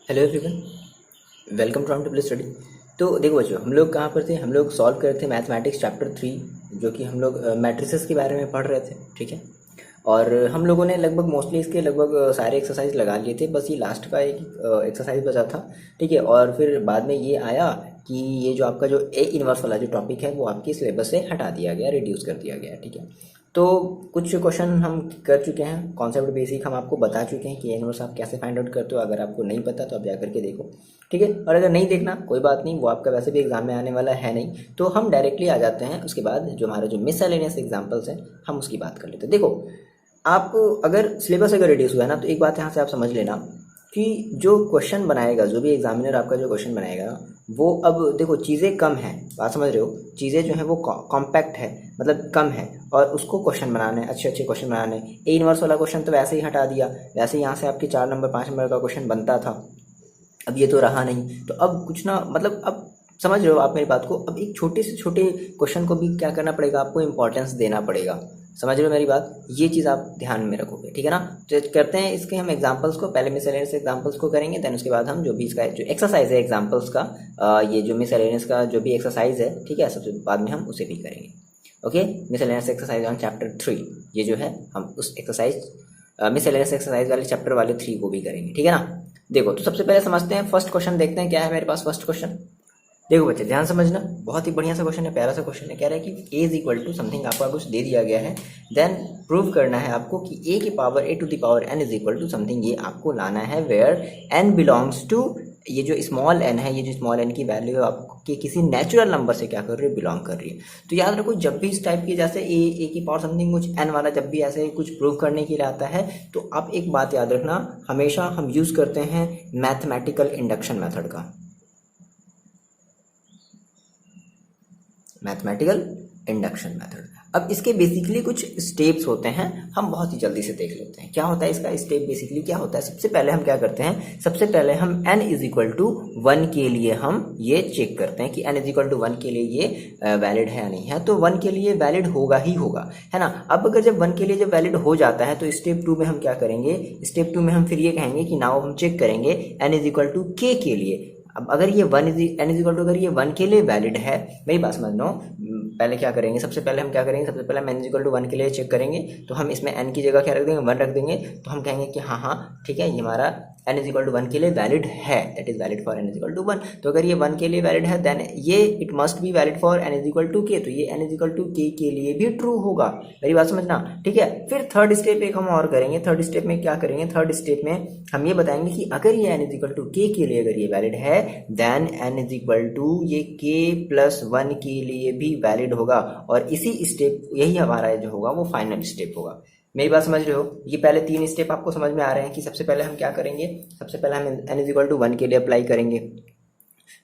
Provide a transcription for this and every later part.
Hello everyone, welcome to two study. तो देखो बच्चों, हम लोग कहाँ पर थे? हम लोग सॉल्व कर रहे थे मैथमेटिक्स चैप्टर 3, जो कि हम लोग मैट्रिसेस के बारे में पढ़ रहे थे। ठीक है, और हम लोगों ने लगभग मोस्टली इसके लगभग सारे एक्सरसाइज लगा लिए थे। बस ये लास्ट का एक एक्सरसाइज बचा था। ठीक है, और फिर बाद में ये आया कि ये जो आपका जो ए इनवर्स वाला जो टॉपिक है वो आपके सिलेबस से हटा दिया गया, रिड्यूस कर दिया गया। ठीक है, तो कुछ क्वेश्चन हम कर चुके हैं, कॉन्सेप्ट बेसिक हम आपको बता चुके हैं कि इनवर्स आप कैसे फाइंड आउट करते हो। अगर आपको नहीं पता तो आप जा करके देखो। ठीक है, और अगर नहीं देखना कोई बात नहीं, वो आपका वैसे भी एग्जाम में आने वाला है नहीं, तो हम डायरेक्टली आ जाते हैं। उसके बाद जो हमारा जो मिसलेनियस एग्जाम्पल्स हैं हम उसकी बात कर लेते हैं। देखो, आप अगर सिलेबस अगर रिड्यूस हुआ है ना, तो एक बात यहाँ से आप समझ लेना कि जो क्वेश्चन बनाएगा, जो भी एग्जामिनर आपका जो क्वेश्चन बनाएगा, वो अब देखो चीज़ें कम हैं, बात समझ रहे हो? चीज़ें जो हैं वो कॉम्पैक्ट है, मतलब कम है, और उसको क्वेश्चन बनाने, अच्छे अच्छे क्वेश्चन बनाने। ए इनवर्स वाला क्वेश्चन तो वैसे ही हटा दिया, वैसे ही यहाँ से आपके 4 नंबर 5 नंबर का क्वेश्चन बनता था। अब ये तो रहा नहीं, तो अब कुछ ना, मतलब अब समझ रहे हो आप मेरी बात को? अब एक छोटे से छोटे क्वेश्चन को भी क्या करना पड़ेगा, आपको इंपॉर्टेंस देना पड़ेगा। समझ रहे हो मेरी बात? ये चीज़ आप ध्यान में रखोगे, ठीक है ना? तो करते हैं इसके हम एग्जांपल्स को, पहले मिसलेनियस एग्जांपल्स को करेंगे, देन उसके बाद हम जो भी इसका जो एक्सरसाइज है एग्जांपल्स का, ये जो मिसलेनियस का जो भी एक्सरसाइज है, ठीक है, सबसे बाद में हम उसे भी करेंगे। Okay, miscellaneous exercise on chapter 3, ये जो है हम उस एक्सरसाइज मिसलेनियस एक्सरसाइज वाले चैप्टर वाले 3 को भी करेंगे। ठीक है ना? देखो, तो सबसे पहले समझते हैं फर्स्ट क्वेश्चन, देखते हैं क्या है मेरे पास फर्स्ट क्वेश्चन। देखो बच्चे, ध्यान समझना, बहुत ही बढ़िया सा क्वेश्चन है, प्यारा सा क्वेश्चन है। कह रहा है कि ए इज इक्वल टू समथिंग, आपका कुछ दे दिया गया है, देन प्रूव करना है आपको कि ए की power A to the power N is equal to something. ये आपको लाना है वेयर एन बिलोंग्स टू, ये जो स्मॉल एन है, ये जो स्मॉल एन की वैल्यू है आपके किसी नेचुरल नंबर से क्या कर रही है, बिलोंग कर रही है। तो याद रखो, जब भी इस टाइप की जैसे ए की पावर समथिंग कुछ एन वाला जब भी ऐसे कुछ प्रूव करने के लिए आता है, तो आप एक बात याद रखना, हमेशा हम यूज करते हैं मैथमेटिकल इंडक्शन मेथड का। Mathematical induction method. अब इसके बेसिकली कुछ स्टेप्स होते हैं, हम बहुत ही जल्दी से देख लेते हैं क्या होता है इसका स्टेप। बेसिकली क्या होता है, सबसे पहले हम क्या करते हैं, सबसे पहले हम n इज इक्वल टू 1 के लिए हम ये चेक करते हैं कि n इज इक्वल टू 1 के लिए ये वैलिड है या नहीं है। तो 1 के लिए वैलिड होगा ही होगा, है ना? अब अगर जब 1 के लिए जब वैलिड हो जाता है, तो स्टेप 2 में हम क्या करेंगे, स्टेप 2 में हम फिर ये कहेंगे कि नाउ हम चेक करेंगे n is equal to k के लिए। अब अगर ये n इज इक्वल टू, अगर ये 1 के लिए वैलिड है, मेरी बात समझ लो, पहले क्या करेंगे, सबसे पहले हम क्या करेंगे, सबसे पहले हम n इज इक्वल टू 1 के लिए चेक करेंगे। तो हम इसमें n की जगह क्या रख देंगे, 1 रख देंगे। तो हम कहेंगे कि हाँ हाँ ठीक है, ये हमारा n इज इक्वल टू 1 के लिए वैलिड है, that is valid for n is equal to 1। तो अगर ये 1 के लिए वैलिड है, देन ये it must be valid for n is equal to k, तो ये n is equal to k के लिए भी ट्रू होगा। मेरी बात समझना, ठीक है? फिर थर्ड स्टेप एक हम और करेंगे। थर्ड स्टेप में क्या करेंगे, थर्ड स्टेप में हम ये बताएंगे कि अगर ये n is equal to k के लिए अगर ये वैलिड है, then n is equal to ये k प्लस 1 के लिए भी वैलिड होगा। और इसी स्टेप, यही हमारा जो होगा वो फाइनल स्टेप होगा। मेरी बात समझ रहे हो? ये पहले 3 स्टेप आपको समझ में आ रहे हैं कि सबसे पहले हम क्या करेंगे, सबसे पहले हम n इज इक्वल टू 1 के लिए अप्लाई करेंगे,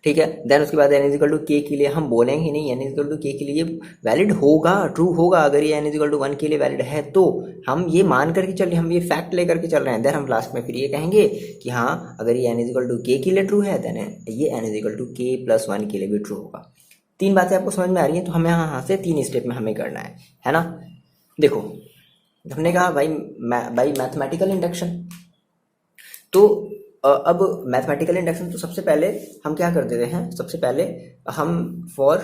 ठीक है? देन उसके बाद n is equal to k के लिए हम बोलेंगे नहीं, n is equal to k के लिए वैलिड होगा, ट्रू होगा। अगर ये n इज इक्वल टू 1 के लिए वैलिड है, तो हम ये मान करके चल रहे हैं, हम ये फैक्ट लेकर के चल रहे हैं। देन हम लास्ट में फिर ये कहेंगे कि हाँ, अगर ये n is equal to k के लिए ट्रू है, देन ये n is equal to k plus 1 के लिए भी ट्रू होगा। 3 बातें आपको समझ में आ रही हैं? तो हमें यहाँ से 3 स्टेप में हमें करना है ना? देखो, हमने कहा भाई मैथमेटिकल इंडक्शन, तो अब मैथमेटिकल इंडक्शन, तो सबसे पहले हम क्या कर देते हैं, सबसे पहले हम for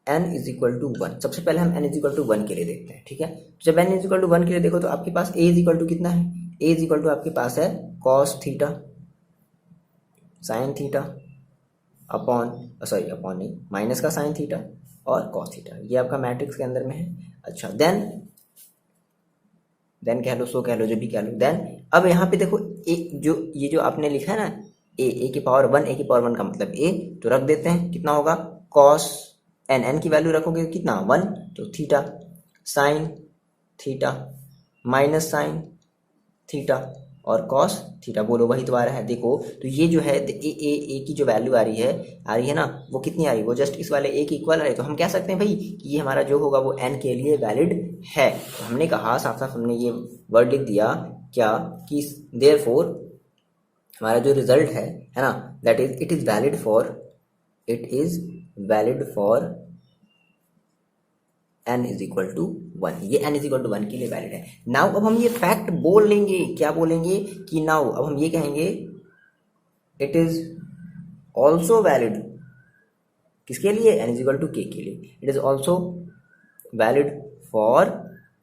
n is equal to 1, सबसे पहले हम n इज इक्वल टू 1 के लिए देखते हैं, ठीक है? तो जब n इज इक्वल टू 1 के लिए देखो, तो आपके पास a इज इक्वल टू कितना है, a इज इक्वल टू आपके पास है cos theta sine theta upon, sorry upon नहीं, माइनस का साइन थीटा और cos थीटा, ये आपका मैट्रिक्स के अंदर में है। अच्छा, देन कह लो, सो कह लो, जो भी कह लो। देन अब यहाँ पे देखो, ये जो आपने लिखा है ना, ए की पावर 1, ए की पावर 1 का मतलब ए, तो रख देते हैं, कितना होगा cos n की वैल्यू रखोगे कितना 1, तो theta sine theta minus sine theta और cos थीटा, बोलो वही तो आ रहा है। देखो, तो ये जो है ए की जो वैल्यू आ रही है ना, वो कितनी आ रही है, वो जस्ट इस वाले ए की इक्वल आ रही है। तो हम कह सकते हैं भाई कि ये हमारा जो होगा वो n के लिए वैलिड है। तो हमने कहा, साफ साफ हमने ये वर्ड लिख दिया क्या, कि देयरफॉर हमारा जो रिजल्ट है ना, that is it is valid for n is equal to 1, ये n इज इक्वल टू 1 के लिए वैलिड है। नाउ अब हम ये फैक्ट बोल लेंगे, क्या बोलेंगे कि नाउ अब हम ये कहेंगे इट इज ऑल्सो वैलिड किसके लिए, n इज इक्वल टू के लिए, it is also valid for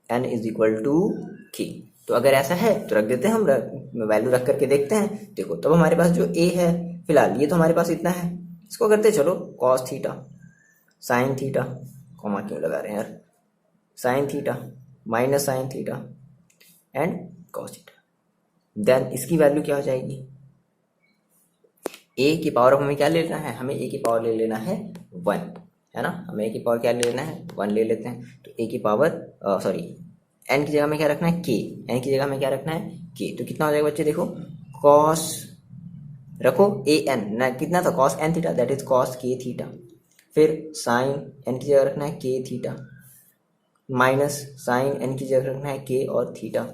n is equal to K. तो अगर ऐसा है तो रख देते हैं, हम वैल्यू रख करके देखते हैं। देखो तब हमारे पास जो a है फिलहाल ये तो हमारे पास इतना है, इसको करते चलो cos theta sine theta, comma क्यों लगा रहे हैं यार, sine theta minus sine theta and cos theta. Then इसकी वैल्यू क्या हो जाएगी, a की पावर हमें क्या ले लेना है, हमें a की पावर ले लेना है 1, है ना, हमें a की पावर क्या ले लेना है 1 ले लेते हैं। तो a की पावर सॉरी n की जगह में क्या रखना है k, n की जगह में क्या रखना है k। तो कितना हो जाएगा बच्चे, देखो cos रखो a n ना, कितना था cos n theta, that is cos k theta, फिर साइन n की जगह रखना है k theta, minus sine n की जगह रखना है k और थीटा,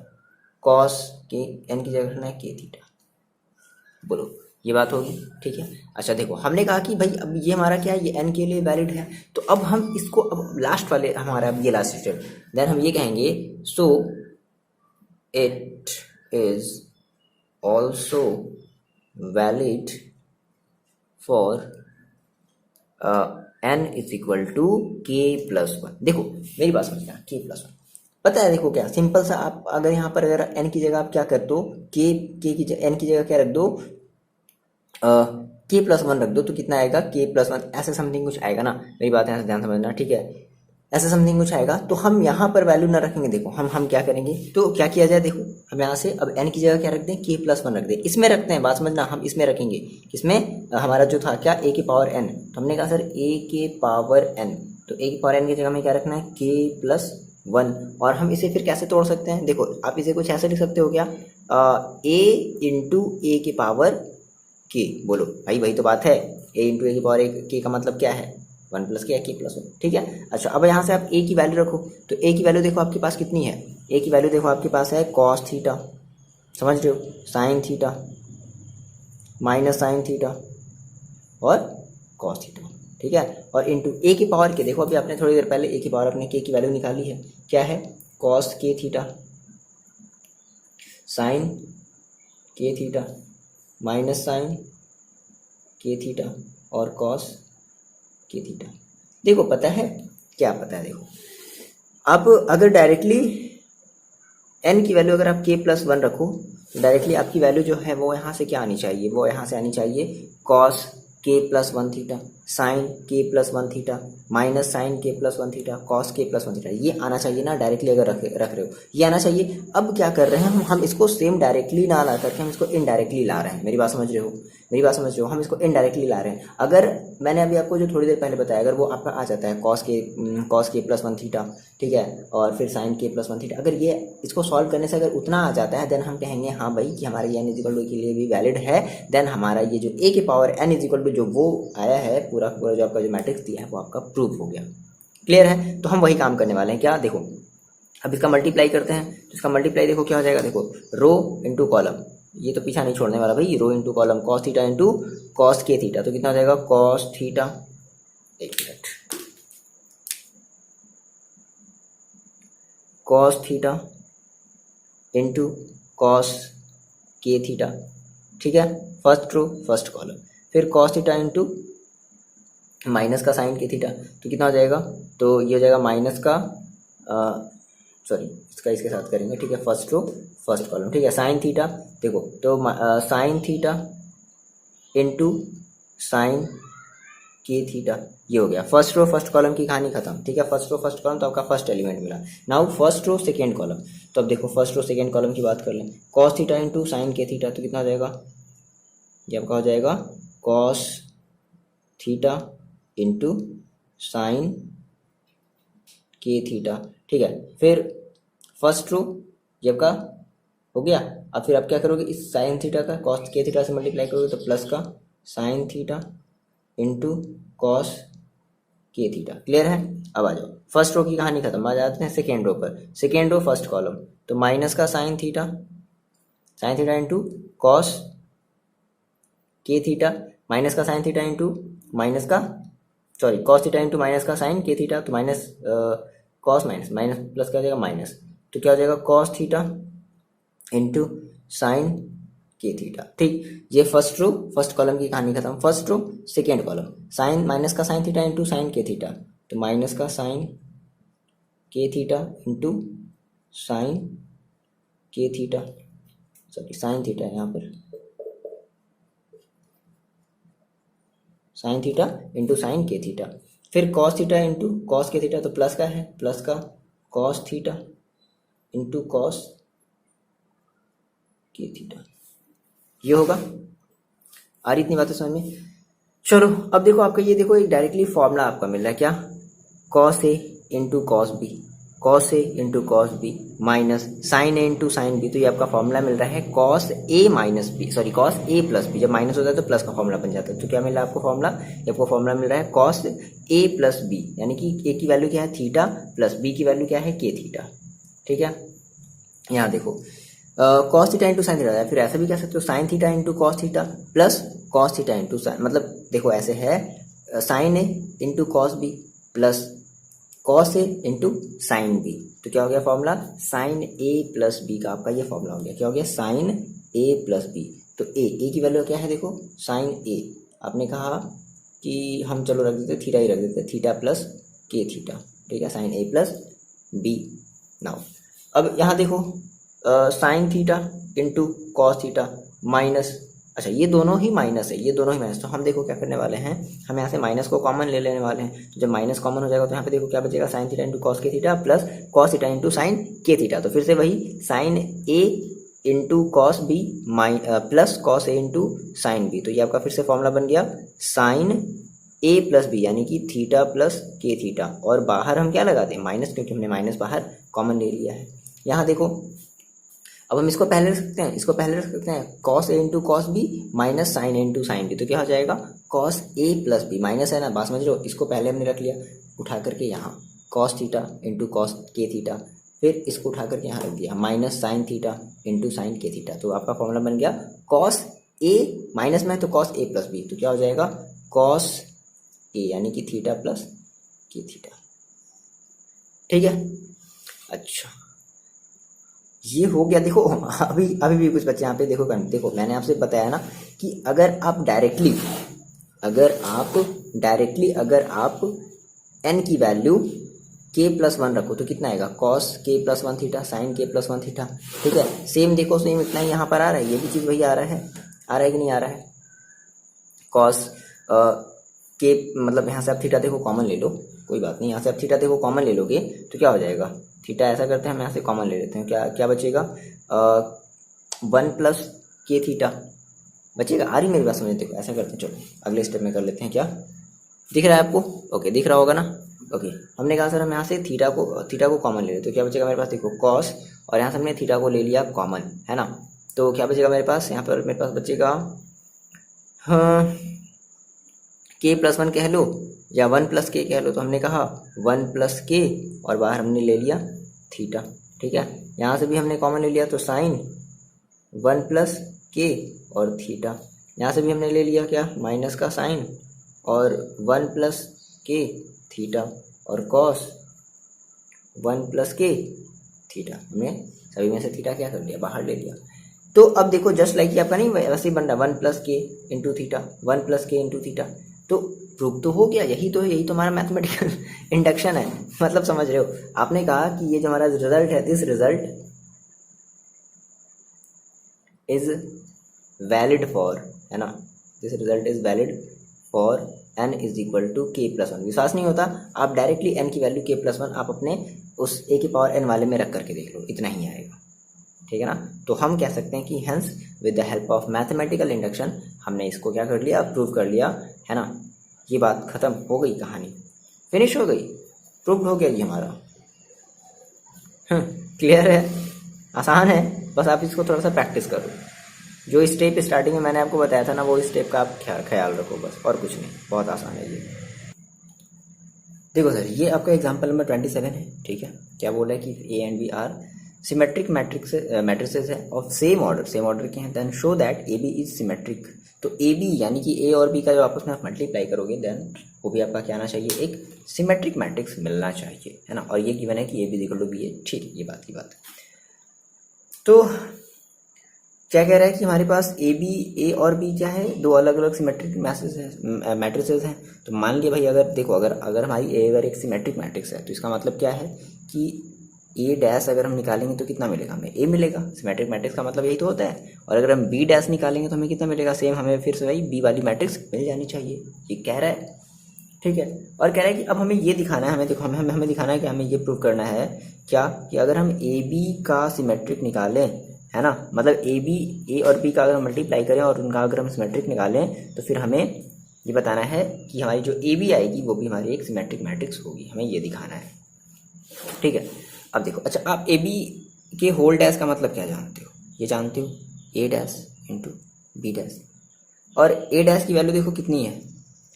cos k n की जगह रखना है k थीटा। बोलो ये बात होगी, ठीक है। अच्छा देखो हमने कहा कि भाई अब ये हमारा क्या है, ये n के लिए वैलिड है, तो अब हम इसको अब लास्ट वाले हमारा अब ये लास्ट स्टेप, देन हम ये कहेंगे so it is also valid for n is equal to K plus 1। देखो मेरी बात समझना, के प्लस 1 पता है, देखो क्या सिंपल सा, आप अगर यहाँ पर अगर n की जगह आप क्या कर दो, के की n की जगह क्या रख दो, के प्लस 1 रख दो, तो कितना आएगा के प्लस 1, ऐसे समथिंग कुछ आएगा ना, मेरी बात यहाँ से ध्यान समझना, ठीक है, ऐसे समथिंग कुछ आएगा। तो हम यहाँ पर वैल्यू ना रखेंगे, देखो हम क्या करेंगे, तो क्या किया जाए, देखो हम यहाँ से अब n की जगह क्या रख दें, के प्लस 1 रख दें, इसमें रखते हैं, बात समझना, हम इसमें रखेंगे, किसमें, हमारा जो था क्या a की पावर n, तो हमने कहा सर a के पावर n, तो a की पावर n की जगह में क्या रखना है k प्लस 1, और हम इसे फिर कैसे तोड़ सकते हैं, देखो आप इसे कुछ ऐसे लिख सकते हो क्या, a इंटू ए की पावर के, बोलो भाई वही तो बात है, a इंटू ए की पावर के का मतलब क्या है 1 प्लस के प्लस 1, ठीक है। अच्छा अब यहाँ से आप a की वैल्यू रखो, तो a की वैल्यू देखो आपके पास कितनी है, a की वैल्यू देखो आपके पास है कॉस थीटा, समझ रहे हो, sine theta minus sine theta और कॉस थीटा, ठीक है, और इंटू a की पावर के, देखो अभी आपने थोड़ी देर पहले a की पावर अपने k की वैल्यू निकाली है, क्या है कॉस के थीटा साइन के थीटा माइनस साइन के थीटा और कॉस के थीटा। देखो पता है क्या पता है, देखो आप अगर डायरेक्टली n की वैल्यू अगर आप k प्लस 1 रखो, तो डायरेक्टली आपकी वैल्यू जो है वो यहाँ से क्या आनी चाहिए, वो यहाँ से आनी चाहिए cos k plus 1 theta sine k plus 1 theta minus sine k plus 1 theta cos k plus 1 theta, ये आना चाहिए ना, डायरेक्टली अगर रख रहे हो ये आना चाहिए। अब क्या कर रहे हैं हम इसको सेम डायरेक्टली ना ला करके हम इसको इनडायरेक्टली ला रहे हैं, मेरी बात समझ रहे हो, मेरी बात समझ रहे हो, हम इसको इनडायरेक्टली ला रहे हैं। अगर मैंने अभी आपको जो थोड़ी देर पहले बताया, अगर वो आपका आ जाता है कॉस के प्लस 1 थीटा, ठीक है, और फिर साइन के प्लस 1 थीटा, अगर ये इसको सॉल्व करने से अगर उतना आ जाता है, देन हम कहेंगे हाँ भाई कि हमारा ये n इजिकल टू के लिए भी वैलिड है, देन हमारा ये जो a की पावर n इजिकल टू जो वो आया है पूरा पूरा जो आपका जो मैट्रिक्स दिया है वो आपका प्रूफ हो गया। क्लियर है, तो हम वही काम करने वाले हैं, क्या देखो अब इसका मल्टीप्लाई करते हैं, तो इसका मल्टीप्लाई देखो क्या हो जाएगा, देखो रो इंटू कॉलम, ये तो पीछा नहीं छोड़ने वाला भाई, row into column cos theta into cos के थीटा, तो कितना हो जाएगा कॉस थीटा, एक minute, cos theta into cos के थीटा, ठीक है, फर्स्ट रो फर्स्ट कॉलम, फिर कॉस थीटा इंटू माइनस का साइन के थीटा, तो कितना हो जाएगा, तो ये हो जाएगा माइनस का सॉरी इसका इसके साथ करेंगे, ठीक है, फर्स्ट रो फर्स्ट कॉलम, ठीक है, साइन थीटा, देखो तो साइन थीटा इंटू साइन के थीटा, ये हो गया फर्स्ट रो फर्स्ट कॉलम की कहानी खत्म, ठीक है, फर्स्ट रो फर्स्ट कॉलम तो आपका फर्स्ट एलिमेंट मिला। Now first row second column, तो अब देखो फर्स्ट रो सेकेंड कॉलम की बात कर लें, कॉस थीटा इंटू साइन के थीटा, तो कितना हो जाएगा, ये आपका हो जाएगा कॉस थीटा इंटू साइन के थीटा, ठीक है, फिर फर्स्ट रो ये आपका हो गया। अब फिर आप क्या करोगे, इस साइन थीटा का कॉस के थीटा से मल्टीप्लाई करोगे तो प्लस का साइन थीटा इंटू कॉस के थीटा। क्लियर है, अब आ जाओ फर्स्ट रो की कहानी खत्म, आ जाते हैं सेकेंड रो पर, सेकेंड रो फर्स्ट कॉलम, तो माइनस का साइन थीटा इंटू कॉस के थीटा, माइनस का साइन थीटा इंटू माइनस का sorry cos theta into minus का साइन के थीटा, तो minus cos minus minus plus क्या हो जाएगा माइनस, तो क्या हो जाएगा कॉस थीटा इंटू साइन के थीटा। ठीक, ये फर्स्ट रो फर्स्ट कॉलम की कहानी खत्म। First row second column, sine minus का साइन थीटा इंटू साइन के थीटा, तो माइनस का साइन के थीटा इंटू साइन के थीटा, सॉरी साइन थीटा है यहाँ पर, साइन थीटा इंटू साइन के थीटा। फिर कॉस थीटा इंटू कॉस के थीटा, तो प्लस का है, प्लस का कॉस थीटा इंटू कॉस के थीटा, ये होगा। आ रही इतनी बातें समझ में? चलो अब देखो आपका ये देखो एक डायरेक्टली फॉर्मूला आपका मिल रहा है, क्या, cos A into cos B, cos A into cos B minus sine A into sine B, तो ये आपका फॉर्मूला मिल रहा है cos A minus B, sorry cos A plus B. जब माइनस होता है तो प्लस का फॉर्मूला बन जाता है, तो क्या मिल रहा है आपको फॉर्मूला, आपको फॉर्मूला मिल रहा है कॉस ए प्लस बी, यानी कि ए की वैल्यू क्या है थीटा, प्लस बी की वैल्यू क्या है के थीटा। ठीक है, यहाँ देखो cos theta into sine theta, फिर ऐसा भी कह सकते हो sine theta into cos theta plus cos theta into sine, मतलब देखो ऐसे है sine A into cos B plus cos A into sine B, तो क्या हो गया formula, sine A plus B का आपका ये फॉर्मूला हो गया। क्या हो गया, साइन ए प्लस बी, तो ए की वैल्यू क्या है देखो, साइन ए, आपने कहा कि हम चलो रख देते थीटा ही रख देते, थीटा प्लस के थीटा। ठीक है, sine A plus B. Now अब यहाँ देखो sign theta into cos theta minus, अच्छा ये दोनों ही माइनस है, ये दोनों ही माइनस, तो हम देखो क्या करने वाले हैं, हम यहाँ से माइनस को कॉमन ले लेने वाले हैं। तो जब माइनस कॉमन हो जाएगा तो यहाँ पे देखो क्या बचेगा, साइन थीटा इंटू कॉस के theta plus cos theta into sine के थीटा, तो फिर से वही sine A into cos B plus cos A into sine B, तो ये आपका फिर से फॉर्मूला बन गया साइन ए प्लस बी, यानी कि थीटा प्लस के थीटा, और बाहर हम क्या लगाते हैं माइनस, क्योंकि हमने माइनस बाहर कॉमन ले लिया है। यहाँ देखो अब हम इसको पहले रख सकते हैं, इसको पहले रख सकते हैं cos A into cos B minus sine A into sine B, तो क्या हो जाएगा cos A plus B, minus है ना, बात समझ लो, इसको पहले हमने रख लिया उठा करके यहाँ कॉस थीटा इंटू कॉस के थीटा, फिर इसको उठा करके यहाँ रख दिया minus sine theta into sine के थीटा, तो आपका फॉर्मूला बन गया कॉस ए, माइनस में है तो कॉस ए प्लस बी, तो क्या हो जाएगा कॉस ए, यानी कि थीटा प्लस के थीटा। ठीक है, अच्छा ये हो गया। देखो अभी अभी भी कुछ बच्चे यहाँ पे देखो देखो मैंने आपसे बताया ना कि अगर आप डायरेक्टली अगर आप n की वैल्यू k प्लस वन रखो तो कितना आएगा, कॉस के प्लस वन थीटा साइन के प्लस वन थीटा। ठीक है, सेम देखो सेम इतना ही यहाँ पर आ रहा है, ये भी चीज़ वही आ रहा है कि नहीं आ रहा है, कॉस के, मतलब यहाँ से आप थीटा देखो कॉमन ले लो, कोई बात नहीं, यहाँ से आप थीटा देखो कॉमन ले लोगे तो क्या हो जाएगा, थीटा ऐसा करते हैं हम यहाँ से कॉमन ले लेते हैं, क्या बचेगा, वन प्लस के थीटा बचेगा। आ रही मेरी बात समझ, देखो ऐसा करते हैं, चलो अगले स्टेप में कर लेते हैं, क्या दिख रहा है आपको, ओके दिख रहा होगा ना, ओके हमने कहा सर हम यहाँ से थीटा को कॉमन ले लेते, तो क्या बचेगा मेरे पास, देखो कॉस, और यहाँ से हमने थीटा को ले लिया कॉमन, है ना, तो क्या बचेगा मेरे पास, यहाँ पर मेरे पास बचेगा हाँ के प्लस वन कह लो या वन प्लस के कह लो, तो हमने कहा वन प्लस के और बाहर हमने ले लिया थीटा। ठीक है, यहाँ से भी हमने कॉमन ले लिया तो साइन वन प्लस के और थीटा, यहाँ से भी हमने ले लिया क्या, माइनस का साइन और वन प्लस के थीटा और कॉस वन प्लस के थीटा, हमने सभी में से थीटा क्या कर लिया, बाहर ले लिया। तो अब देखो जस्ट लाइक आपका नहीं वैसे ही बन रहा, वन प्लस के इंटू थीटा, वन प्लस के इंटू थीटा, तो प्रूफ तो हो गया, यही तो हमारा मैथमेटिकल इंडक्शन है, मतलब समझ रहे हो। आपने कहा कि ये जो हमारा रिजल्ट है, this result is valid for, है ना, this result is valid for n is equal to K plus one. विश्वास नहीं होता, आप डायरेक्टली n की वैल्यू के प्लस वन आप अपने उस a की पावर n वाले में रख करके देख लो, इतना ही आएगा। ठीक है ना, तो हम कह सकते हैं कि hence with the help of mathematical induction हमने इसको क्या कर लिया, प्रूव कर लिया, है ना, ये बात खत्म हो गई, कहानी फिनिश हो गई, प्रूव हो गया ये हमारा। क्लियर है, आसान है, बस आप इसको थोड़ा सा प्रैक्टिस करो। जो स्टेप स्टार्टिंग में मैंने आपको बताया था ना, वो स्टेप का आप ख्याल रखो बस, और कुछ नहीं, बहुत आसान है ये। देखो सर, ये आपका एग्जांपल नंबर 27 है। ठीक है, क्या बोला है कि A and B are symmetric matrices है ऑफ सेम ऑर्डर के हैं, then show that A B is symmetric. तो ए बी यानी कि ए और बी का जो आपस में आप मल्टीप्लाई करोगे, देन वो भी आपका क्या आना चाहिए, एक सिमेट्रिक मैट्रिक्स मिलना चाहिए, है ना, और ये गिवन है कि A B equal to B है। ठीक है, ये बात की बात। तो क्या कह रहा है कि हमारे पास ए और बी क्या है, दो अलग अलग सिमेट्रिक मैट्रिसेस हैं। तो मान लिया भाई, अगर देखो अगर हमारी ए अगर एक सिमेट्रिक मैट्रिक्स है तो इसका मतलब क्या है कि ए डैश अगर हम निकालेंगे तो कितना मिलेगा, हमें ए मिलेगा। सिमेट्रिक मैट्रिक्स का मतलब यही तो होता है। और अगर हम बी डैश निकालेंगे तो हमें कितना मिलेगा, सेम हमें फिर से भाई बी वाली मैट्रिक्स मिल जानी चाहिए, ये कह रहा है। ठीक है, और कह रहा है कि अब हमें ये दिखाना है, हमें देखो हमें दिखाना है कि हमें ये प्रूव करना है क्या, कि अगर हम ए बी का सिमेट्रिक निकालें, है ना, मतलब ए और बी का अगर हम मल्टीप्लाई करें और उनका अगर हम सिमेट्रिक निकालें तो फिर हमें ये बताना है कि हमारी जो ए बी आएगी वो भी हमारी एक सिमेट्रिक मैट्रिक्स होगी, हमें ये दिखाना है। ठीक है, अब देखो, अच्छा आप ए बी के होल डैश का मतलब क्या जानते हो, ये जानते हो, ए डैश इंटू बी डैश। और ए डैश की वैल्यू देखो कितनी है,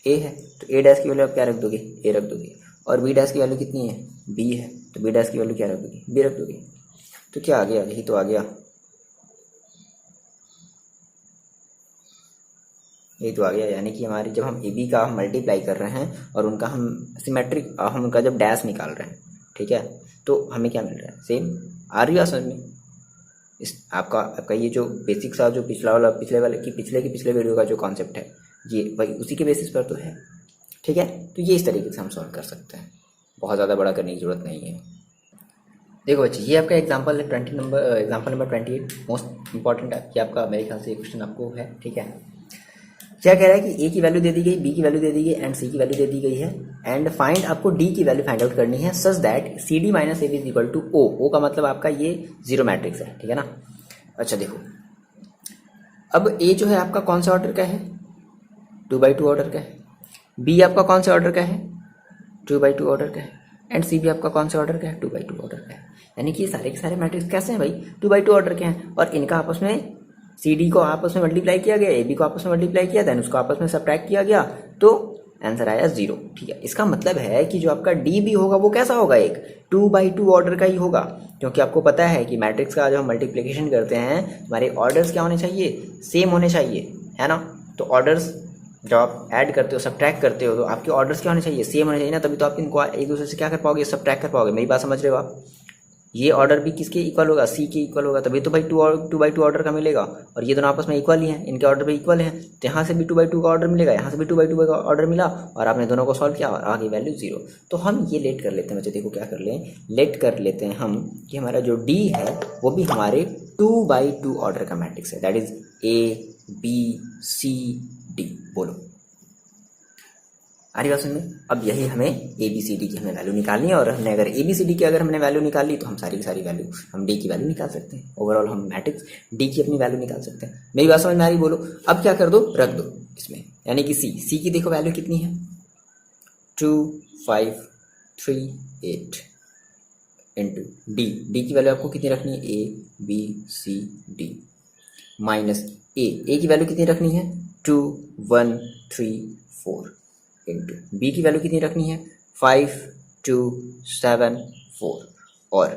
ए है, तो ए डैश की वैल्यू आप क्या रख दोगे, ए रख दोगे। और बी डैश की वैल्यू कितनी है, बी है, तो बी डैश की वैल्यू क्या रख दोगे, बी रख दोगे। तो क्या आ गया, यही तो आ गया, यही तो आ गया। यानी कि हमारी जब हम ए बी का हम मल्टीप्लाई कर रहे हैं और उनका हम सिमेट्रिक, हम उनका जब डैश निकाल रहे हैं, ठीक है, तो हमें क्या मिल रहा है, सेम। आ रही है समझ में? इस आपका ये जो बेसिक सा जो पिछले वीडियो का जो कॉन्सेप्ट है, ये वही उसी के बेसिस पर तो है। ठीक है, तो ये इस तरीके से हम सॉल्व कर सकते हैं, बहुत ज़्यादा बड़ा करने की जरूरत नहीं है। देखो बच्चे, ये आपका एग्जाम्पल है एग्जाम्पल नंबर 28, मोस्ट इंपॉर्टेंट है कि आपका, मेरे ख्याल से ये क्वेश्चन आपको है। ठीक है, क्या कह रहा है कि ए की वैल्यू दे दी गई, बी की वैल्यू दे दी गई एंड सी की वैल्यू दे दी गई है, एंड फाइंड, आपको डी की वैल्यू फाइंड आउट करनी है such that C D minus A B is equal to O. O का मतलब आपका ये जीरो मैट्रिक्स है, ठीक है ना। अच्छा देखो, अब ए जो है आपका कौन से ऑर्डर का है, 2x2 ऑर्डर का है। बी आपका कौन से ऑर्डर का है, 2x2 ऑर्डर का है। एंड सी भी आपका कौन से ऑर्डर का है, 2x2 ऑर्डर का है। यानी कि सारे के सारे मैट्रिक्स कैसे हैं भाई, 2x2 ऑर्डर के हैं, और इनका आपस में सी डी को आपस में मल्टीप्लाई किया गया, ए बी को आपस में मल्टीप्लाई किया, देन उसको आपस में सब्ट्रैक्ट किया गया, तो आंसर आया 0। ठीक है, इसका मतलब है कि जो आपका डी भी होगा वो कैसा होगा, एक 2x2 ऑर्डर का ही होगा, क्योंकि आपको पता है कि मैट्रिक्स का जो हम मल्टीप्लिकेशन करते हैं, हमारे ऑर्डर्स क्या होने चाहिए, सेम होने चाहिए, है ना। तो ऑर्डर्स जब आप ऐड करते हो, सब्ट्रैक्ट करते हो, तो आपके ऑर्डर्स क्या होने चाहिए, सेम होने चाहिए ना, तभी तो आप इनको एक दूसरे से क्या कर पाओगे, सब्ट्रैक्ट कर पाओगे। मेरी बात समझ रहे हो आप? ये ऑर्डर भी किसके इक्वल होगा, सी के इक्वल होगा, तभी तो भाई 2x2 ऑर्डर का मिलेगा। और ये दोनों आपस में इक्वल ही हैं, इनके ऑर्डर भी इक्वल हैं, तो यहाँ से भी 2x2 का ऑर्डर मिलेगा, यहाँ से भी 2x2 का ऑर्डर मिला, और आपने दोनों को सॉल्व किया और आ गई वैल्यू 0। तो हम ये लेट कर लेते हैं बच्चे, देखो क्या कर लें, लेट कर लेते हैं हम कि हमारा जो डी है वो भी हमारे 2x2 ऑर्डर का मैट्रिक्स है, that is a B C d. बोलो, आ रही बात समझ में? अब यही हमें ए बी सी डी की हमें वैल्यू निकालनी है, और हमने अगर ए बी सी डी की अगर हमने वैल्यू निकाल ली तो हम सारी की सारी वैल्यू, हम डी की वैल्यू निकाल सकते हैं। ओवरऑल हम मैट्रिक्स डी की अपनी वैल्यू निकाल सकते हैं। मेरी बात समझ में आ रही? बोलो, अब क्या कर दो, रख दो इसमें, यानी कि सी की देखो वैल्यू कितनी है, 2 5 3 8 इंटू डी की वैल्यू आपको कितनी रखनी है, A B C D, minus A की वैल्यू कितनी रखनी है, 2 1 3 4 इंटू बी की वैल्यू कितनी रखनी है, 5 2 7 4, और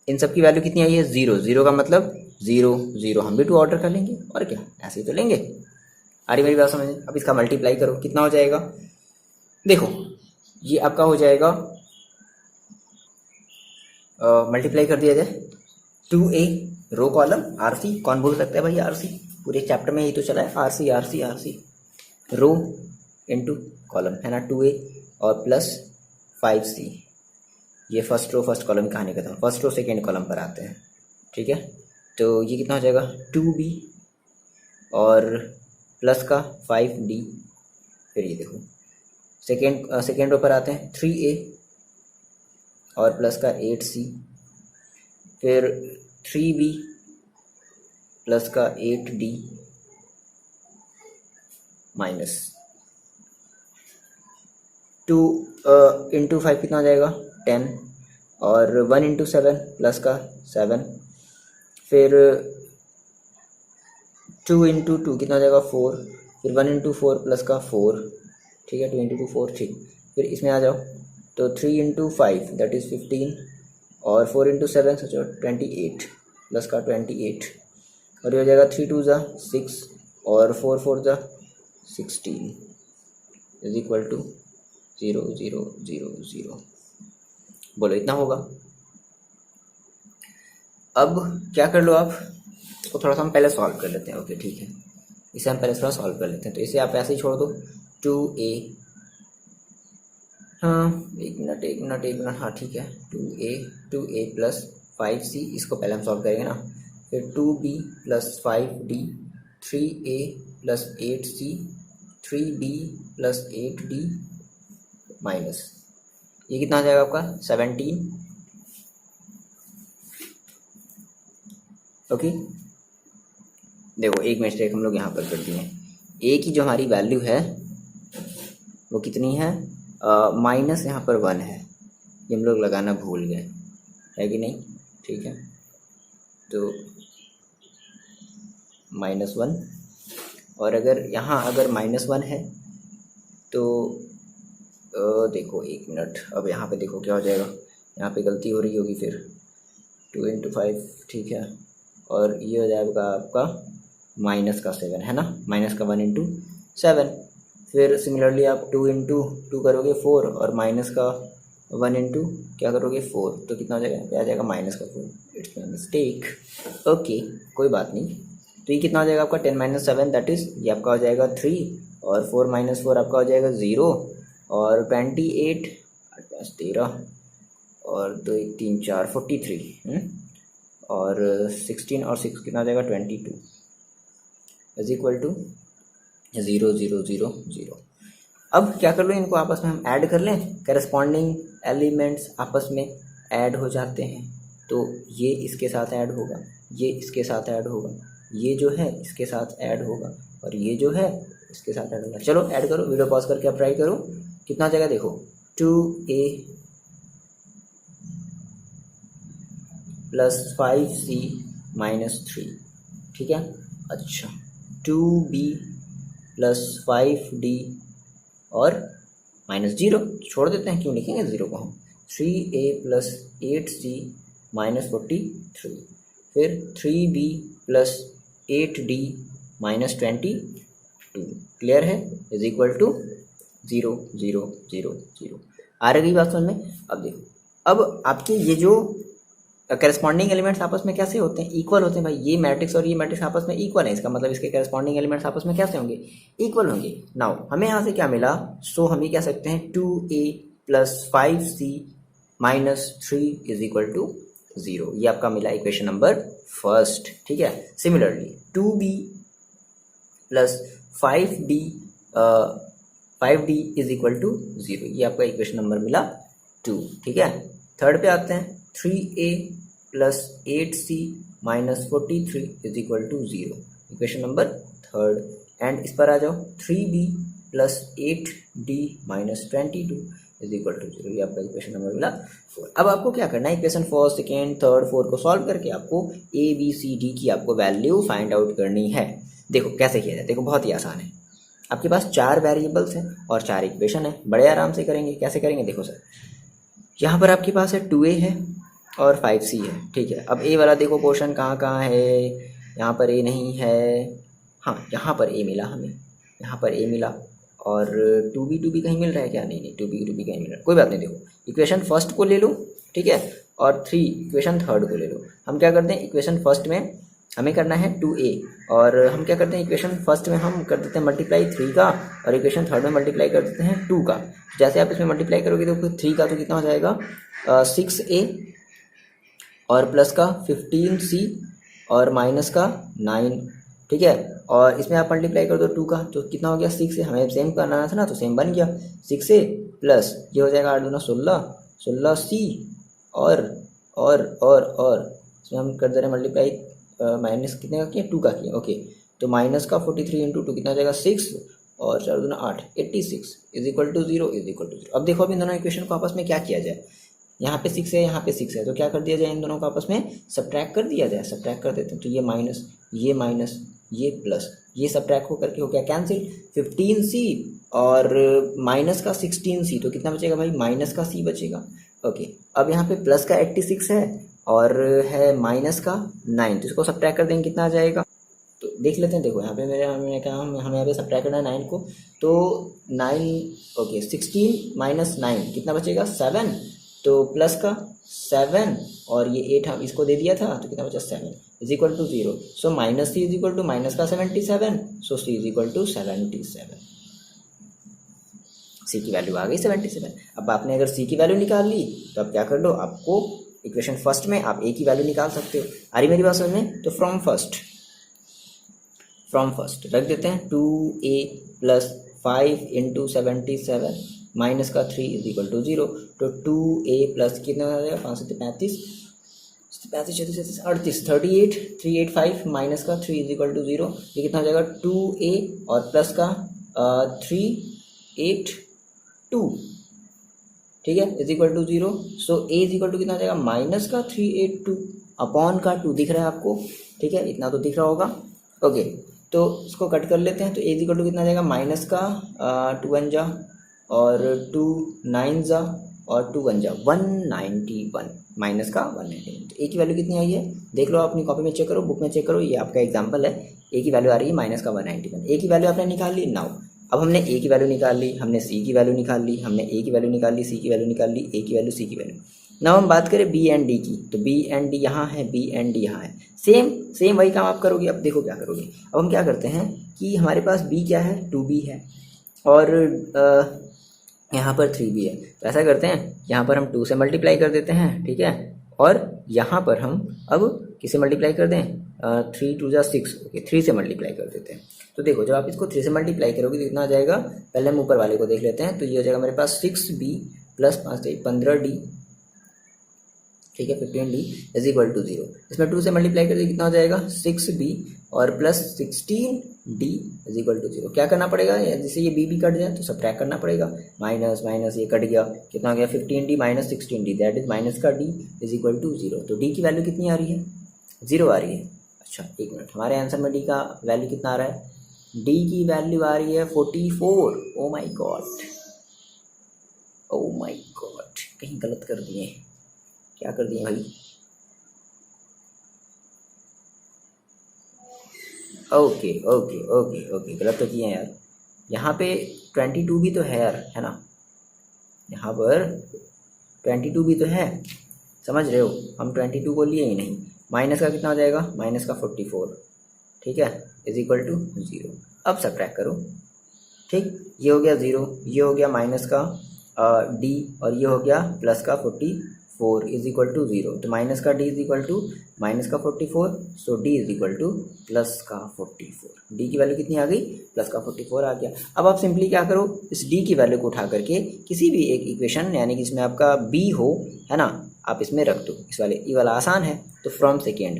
इन सब की वैल्यू कितनी आई है, 0 का मतलब 0 हम भी 2 ऑर्डर कर लेंगे, और क्या ऐसे ही तो लेंगे। आ रही मेरी बात समझ? अब इसका मल्टीप्लाई करो, कितना हो जाएगा, देखो ये आपका हो जाएगा, मल्टीप्लाई कर दिया जाए, 2a रो कॉलम RC, कौन बोल सकता है भाई RC, पूरे चैप्टर में यही तो चला है, RC रो इंटू कॉलम, है ना, 2a और प्लस 5c, ये फर्स्ट रो फर्स्ट कॉलम कहानी खत्म, फर्स्ट रो सेकेंड कॉलम पर आते हैं। ठीक है, तो ये कितना हो जाएगा, 2b और प्लस का 5d, फिर ये देखो सेकेंड रो पर आते हैं, 3a और प्लस का 8c, फिर 3b प्लस का 8d माइनस 2 इंटू 5 कितना हो जाएगा, 10, और 1 इंटू 7 प्लस का 7, फिर 2 इंटू 2 कितना हो जाएगा, 4, फिर 1 इंटू 4 प्लस का 4, ठीक है, 2 इंटू 2 4, ठीक। फिर इसमें आ जाओ, तो 3 इंटू 5 दैट इज़ 15, और 4 इंटू 7 सोचो 28 प्लस का 28, और ये हो जाएगा 3 2 ज़ा 6 और 4 4 ज़ा 16 इज इक्वल टू 0 0 0 0। बोलो इतना होगा। अब क्या कर लो आप, इसको थोड़ा सा हम पहले सॉल्व कर लेते हैं। ओके ठीक है, इसे हम पहले थोड़ा सॉल्व कर लेते हैं। तो इसे आप ऐसे ही छोड़ दो 2a, हाँ एक मिनट, हाँ ठीक है 2a प्लस 5c, इसको पहले हम सॉल्व करेंगे ना। फिर 2b plus 5d, 3a plus 8c, 3b plus 8d minus, ये कितना आ जाएगा आपका 17। ओके देखो एक मिस्टेक हम लोग यहाँ पर कर दिए हैं। a की जो हमारी वैल्यू है वो कितनी है, माइनस यहाँ पर 1 है, ये हम लोग लगाना भूल गए, है कि नहीं। ठीक है तो -1, और अगर यहाँ अगर -1 है तो देखो एक मिनट, अब यहाँ पे देखो क्या हो जाएगा, यहाँ पे गलती हो रही होगी। फिर 2 × 5 ठीक है, और ये हो जाएगा आपका -7 है ना, -1 × 7। फिर सिमिलरली आप 2 × 2 करोगे 4, और -1 × क्या करोगे 4, तो कितना हो जाएगा, क्या आ जाएगा -4। It's my mistake. ओके कोई बात नहीं। तो ये कितना हो जाएगा आपका 10 - 7, दैट इज़ ये आपका हो जाएगा 3, और 4 - 4 आपका हो जाएगा 0, और 28 13, और 2 1 3 4 43, और 16 और 6 कितना आ जाएगा 22, इज इक्वल टू 0 0 0 0। अब क्या कर लो, इनको आपस में हम ऐड कर लें, करस्पॉन्डिंग एलिमेंट्स आपस में ऐड हो जाते हैं। तो ये इसके साथ ऐड होगा, ये इसके साथ ऐड होगा, ये जो है इसके साथ ऐड होगा, और ये जो है इसके साथ ऐड होगा। चलो ऐड करो, वीडियो पॉज करके आप ट्राई करो, कितना जगह देखो 2a प्लस 5c माइनस 3, ठीक है। अच्छा 2b प्लस 5d और -0 छोड़ देते हैं, क्यों लिखेंगे 0 को हम। 3a प्लस 8c माइनस 43, फिर 3b plus 8d minus 22, clear है, इज इक्वल टू 0 0 0 0। आ रही बात समझ में। अब देखो, अब आपके ये जो करस्पॉन्डिंग एलिमेंट्स आपस में कैसे होते हैं, इक्वल होते हैं भाई। ये मैट्रिक्स और ये मैट्रिक्स आपस में इक्वल है, इसका मतलब इसके करस्पॉन्डिंग एलिमेंट्स आपस में कैसे होंगे, इक्वल होंगे। नाउ हमें यहाँ से क्या मिला, सो हम ये कह सकते हैं 2a plus 5c minus 3 is equal to 0। ये आपका मिला इक्वेशन नंबर फर्स्ट, ठीक है। Similarly 2b plus 5d is equal to 0, ये आपका इक्वेशन नंबर मिला 2, ठीक है। थर्ड पे आते हैं, 3a plus 8c minus 43 is equal to 0, equation number third. And इस पर आ जाओ, 3b plus 8d minus 22 is equal to 0, ये आपका इक्वेशन नंबर मिला 4। अब आपको क्या करना है, equation first second third fourth को सॉल्व करके आपको a b c d की आपको वैल्यू फाइंड आउट करनी है। देखो कैसे किया जाए, देखो बहुत ही आसान है। आपके पास 4 वेरिएबल्स हैं और 4 इक्वेशन है, बड़े आराम से करेंगे। कैसे करेंगे, देखो सर, यहाँ पर आपके पास है 2a है और 5c है, ठीक है। अब a वाला देखो पोर्शन कहाँ कहाँ है, यहाँ पर a नहीं है, हाँ यहाँ पर a मिला हमें, यहाँ पर a मिला, और 2b कहीं मिल रहा है क्या, नहीं 2b कहीं मिल रहा है, कोई बात नहीं। देखो इक्वेशन फर्स्ट को ले लो, ठीक है, और 3 इक्वेशन थर्ड को ले लो। हम क्या करते हैं, इक्वेशन फर्स्ट में हमें करना है 2a, और हम क्या करते हैं, इक्वेशन फर्स्ट में हम कर देते हैं मल्टीप्लाई 3 का, और इक्वेशन थर्ड में मल्टीप्लाई कर देते हैं 2 का। जैसे आप इसमें मल्टीप्लाई करोगे तो 3 का तो कितना हो जाएगा 6a, और प्लस का 15c, और माइनस का 9, ठीक है। और इसमें आप मल्टीप्लाई कर दो 2 का, तो कितना हो गया 6a, हमें सेम करना था ना, तो सेम बन गया 6a प्लस ये हो जाएगा 8 दूना 16c, और इसमें हम कर दे रहे हैं मल्टीप्लाई माइनस कितने का किया, 2 का किया, ओके। तो माइनस का 43 इंटू 2 कितना हो जाएगा 6, और 4 दूना 8 86 is equal to 0 is equal to 0। अब देखो, अब इन दोनों इक्वेशन को आपस में क्या किया जाए, यहाँ पे 6 है, यहाँ पे 6 है, तो क्या कर दिया जाए, इन दोनों को आपस में सब्ट्रैक्ट कर दिया जाए। सब्ट्रैक्ट कर देते हैं, तो ये माइनस ये प्लस, ये सब्ट्रैक्ट हो करके हो गया कैंसिल। 15c और माइनस का 16c, तो कितना बचेगा भाई, माइनस का c बचेगा, ओके। अब यहाँ पे प्लस का 86 है और है माइनस का 9, तो इसको सब्ट्रैक्ट कर देंगे, कितना आ जाएगा, तो देख लेते हैं। देखो यहाँ पे मैंने कहा हमें यहाँ पे सब्ट्रैक्ट करना है 9 को, तो 9 ओके 16 माइनस 9 कितना बचेगा 7, तो प्लस का 7 और ये 8 हम इसको दे दिया था, तो कितना बचा 7, is equal to 0, so minus C is equal to minus का 77, सो सी इज इक्वल टू 77, सी की वैल्यू आ गई 77। अब आपने अगर सी की वैल्यू निकाल ली तो अब क्या कर लो, आपको इक्वेशन फर्स्ट में आप ए की वैल्यू निकाल सकते हो। आ रही मेरी बात समझ में? तो फ्रॉम फर्स्ट रख देते हैं 2a प्लस 5 इंटू 77 माइनस का 3 इज इक्वल टू 0, तो 2a प्लस कितना आ जाएगा, 5 से 35, 35 38 38 385 माइनस का 3 इज इक्वल टू 0, ये कितना हो जाएगा 2a और प्लस का 382, ठीक है, is equal to 0, so a is equal to कितना आ जाएगा माइनस का 382 अपॉन का 2 दिख रहा है आपको, ठीक है, इतना तो दिख रहा होगा। ओके, तो इसको कट कर लेते हैं, तो a इज इक्वल टू कितना आ जाएगा माइनस का 2 1 जा और 2 9 जा और 2 1 जा 191 माइनस का 191, तो a की वैल्यू कितनी आई है देख लो, अपनी कॉपी में चेक करो, बुक में चेक करो, ये आपका एग्जांपल है, a की वैल्यू आ रही है माइनस का 191। a की वैल्यू आपने निकाल ली। नाउ अब हमने a की वैल्यू निकाल ली, हमने c की वैल्यू निकाल ली, हमने a की वैल्यू निकाल ली, c की वैल्यू निकाल ली, a की वैल्यू, c की वैल्यू। नाउ हम बात करें b एंड d की, तो b एंड d यहाँ है, b एंड d यहाँ है, सेम वही काम आप करोगे। अब देखो क्या करोगे, अब हम क्या करते हैं कि हमारे पास b क्या है, 2b है, और यहाँ पर 3b है, तो ऐसा करते हैं यहाँ पर हम 2 से मल्टीप्लाई कर देते हैं, ठीक है, और यहाँ पर हम अब किसे मल्टीप्लाई कर दें, 3 2 जा 6, ओके 3 से मल्टीप्लाई कर देते हैं। तो देखो जब आप इसको 3 से मल्टीप्लाई करोगे तो कितना आ जाएगा, पहले हम ऊपर वाले को देख लेते हैं, तो ये हो जाएगा मेरे पास 6b प्लस 5 15d, ठीक है, 15d इज इक्वल टू 0, इसमें 2 से मल्टीप्लाई करके कितना हो जाएगा 6b और plus 16d is equal to 0। क्या करना पड़ेगा, जैसे ये b भी कट जाए तो सबट्रैक्ट करना पड़ेगा, माइनस माइनस ये कट गया, कितना हो गया 15d minus 16d, that is minus का d इज इक्वल टू 0। तो d की वैल्यू कितनी आ रही है, 0 आ रही है। अच्छा एक मिनट, हमारे आंसर में d का वैल्यू कितना आ रहा है, d की वैल्यू आ रही है 44। ओ माई गॉड, ओ माई गॉड, कहीं गलत कर दिए, क्या कर दिए भाई, ओके ओके ओके ओके, गलत तो किए हैं यार, यहाँ पे 22 भी तो है यार, है ना, यहाँ पर 22 भी तो है, समझ रहे हो, हम 22 को लिए ही नहीं, माइनस का कितना हो जाएगा, माइनस का 44, ठीक है, इज इक्वल टू 0। अब सब्ट्रैक्ट करो, ठीक, ये हो गया 0, ये हो गया माइनस का d और ये हो गया प्लस का 44 इज इक्वल टू 0, तो माइनस का d is equal to minus का 44, so d is equal to plus का 44, d की वैल्यू कितनी आ गई, प्लस का 44 आ गया। अब आप सिंपली क्या करो, इस d की वैल्यू को उठा करके किसी भी एक इक्वेशन, यानी कि इसमें आपका b हो, है ना, आप इसमें रख दो, इस वाले, ये वाला आसान है, तो फ्रॉम सेकेंड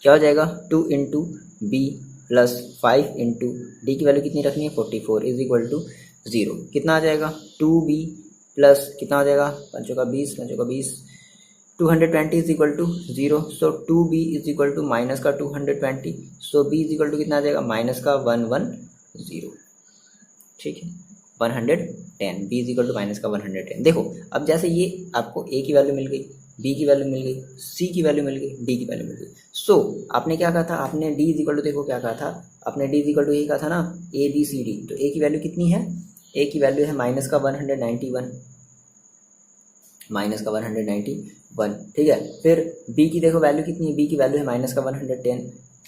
क्या हो जाएगा 2 into b plus 5 into d की वैल्यू कितनी रखनी है 44 इज इक्वल टू 0, कितना आ जाएगा 2b प्लस कितना हो जाएगा 5 का 20 220 is equal to 0, so 2b is equal to minus का 220, so b is equal to कितना आ जाएगा माइनस का 110, ठीक है 110, b is equal to minus का 110। देखो अब जैसे ये आपको a की वैल्यू मिल गई, b की वैल्यू मिल गई, c की वैल्यू मिल गई, d की वैल्यू मिल गई, सो आपने क्या कहा था, आपने d इज इक्वल टू, देखो क्या कहा था आपने, d इज इक्वल टू यही कहा था ना a b c d, तो a की वैल्यू कितनी है, a की वैल्यू है माइनस का 191, माइनस का 191, ठीक है, फिर b की देखो वैल्यू कितनी है, b की वैल्यू है माइनस का 110,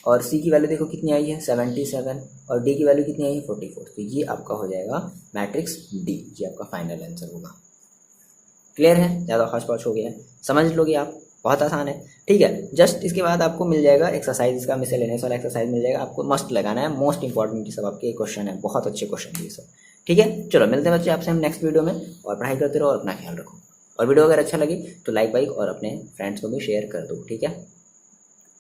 और c की वैल्यू देखो कितनी आई है 77, और d की वैल्यू कितनी आई है 44, तो ये आपका हो जाएगा मैट्रिक्स d, ये आपका फाइनल आंसर होगा। क्लियर है, ज़्यादा हौच पौच हो गया है, समझ लोगे आप, बहुत आसान है, ठीक है। जस्ट इसके बाद आपको मिल जाएगा एक्सरसाइज, इसका मिसलेनियस वाला एक्सरसाइज मिल जाएगा, आपको मस्ट लगाना है, मोस्ट इंपॉर्टेंट ये सब आपके क्वेश्चन है, बहुत अच्छे क्वेश्चन है ये सब, ठीक है। चलो मिलते हैं बच्चे आपसे हम नेक्स्ट वीडियो में, और पढ़ाई करते रहो और अपना ख्याल रखो, और वीडियो अगर अच्छा लगे तो लाइक वाइक और अपने फ्रेंड्स को भी शेयर कर दो, ठीक है।